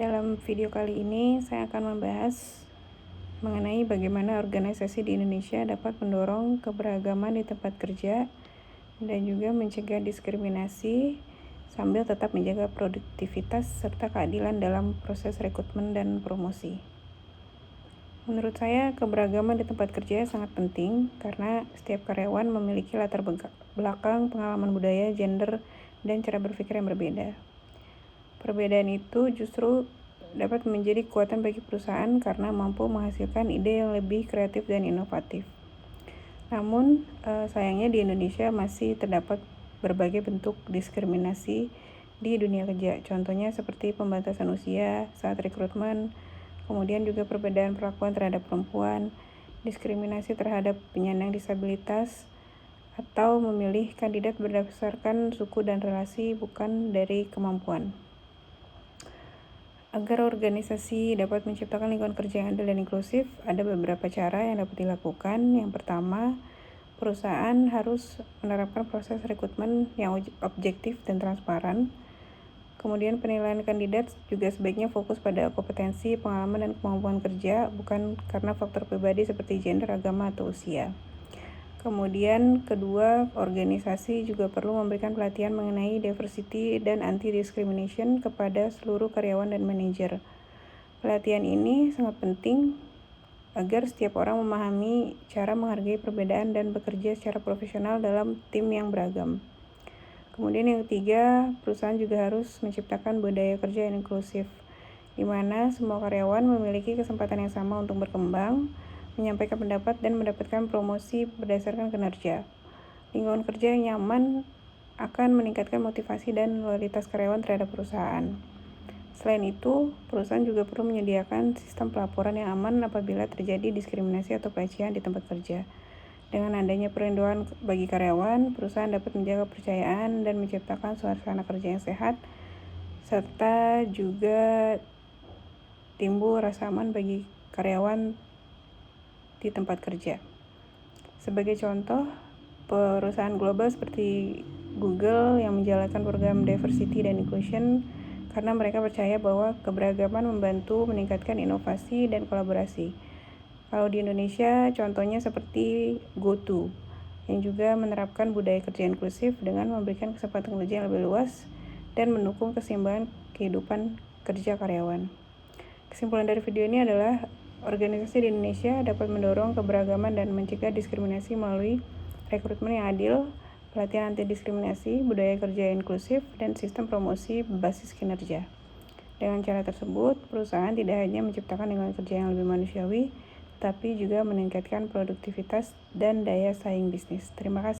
Dalam video kali ini, saya akan membahas mengenai bagaimana organisasi di Indonesia dapat mendorong keberagaman di tempat kerja dan juga mencegah diskriminasi sambil tetap menjaga produktivitas serta keadilan dalam proses rekrutmen dan promosi. Menurut saya, keberagaman di tempat kerja sangat penting karena setiap karyawan memiliki latar belakang, pengalaman budaya, gender, dan cara berpikir yang berbeda. Perbedaan itu justru dapat menjadi kekuatan bagi perusahaan karena mampu menghasilkan ide yang lebih kreatif dan inovatif. Namun, sayangnya di Indonesia masih terdapat berbagai bentuk diskriminasi di dunia kerja. Contohnya seperti pembatasan usia saat rekrutmen, kemudian juga perbedaan perlakuan terhadap perempuan, diskriminasi terhadap penyandang disabilitas, atau memilih kandidat berdasarkan suku dan relasi bukan dari kemampuan. Agar organisasi dapat menciptakan lingkungan kerja yang adil dan inklusif, ada beberapa cara yang dapat dilakukan. Yang pertama, perusahaan harus menerapkan proses rekrutmen yang objektif dan transparan. Kemudian penilaian kandidat juga sebaiknya fokus pada kompetensi, pengalaman, dan kemampuan kerja, bukan karena faktor pribadi seperti gender, agama, atau usia. Kemudian kedua, organisasi juga perlu memberikan pelatihan mengenai diversity dan anti-discrimination kepada seluruh karyawan dan manajer. Pelatihan ini sangat penting agar setiap orang memahami cara menghargai perbedaan dan bekerja secara profesional dalam tim yang beragam. Kemudian yang ketiga, perusahaan juga harus menciptakan budaya kerja yang inklusif, di mana semua karyawan memiliki kesempatan yang sama untuk berkembang, menyampaikan pendapat, dan mendapatkan promosi berdasarkan kinerja. Lingkungan kerja yang nyaman akan meningkatkan motivasi dan loyalitas karyawan terhadap perusahaan. Selain itu, perusahaan juga perlu menyediakan sistem pelaporan yang aman apabila terjadi diskriminasi atau pelecehan di tempat kerja. Dengan adanya perlindungan bagi karyawan, perusahaan dapat menjaga kepercayaan dan menciptakan suasana kerja yang sehat, serta juga timbul rasa aman bagi karyawan di tempat kerja. Sebagai contoh, perusahaan global seperti Google yang menjalankan program diversity dan inclusion karena mereka percaya bahwa keberagaman membantu meningkatkan inovasi dan kolaborasi. Kalau di Indonesia, contohnya seperti GoTo yang juga menerapkan budaya kerja inklusif dengan memberikan kesempatan kerja yang lebih luas dan mendukung keseimbangan kehidupan kerja karyawan. Kesimpulan dari video ini adalah organisasi di Indonesia dapat mendorong keberagaman dan mencegah diskriminasi melalui rekrutmen yang adil, pelatihan anti-diskriminasi, budaya kerja inklusif, dan sistem promosi berbasis kinerja. Dengan cara tersebut, perusahaan tidak hanya menciptakan lingkungan kerja yang lebih manusiawi, tapi juga meningkatkan produktivitas dan daya saing bisnis. Terima kasih.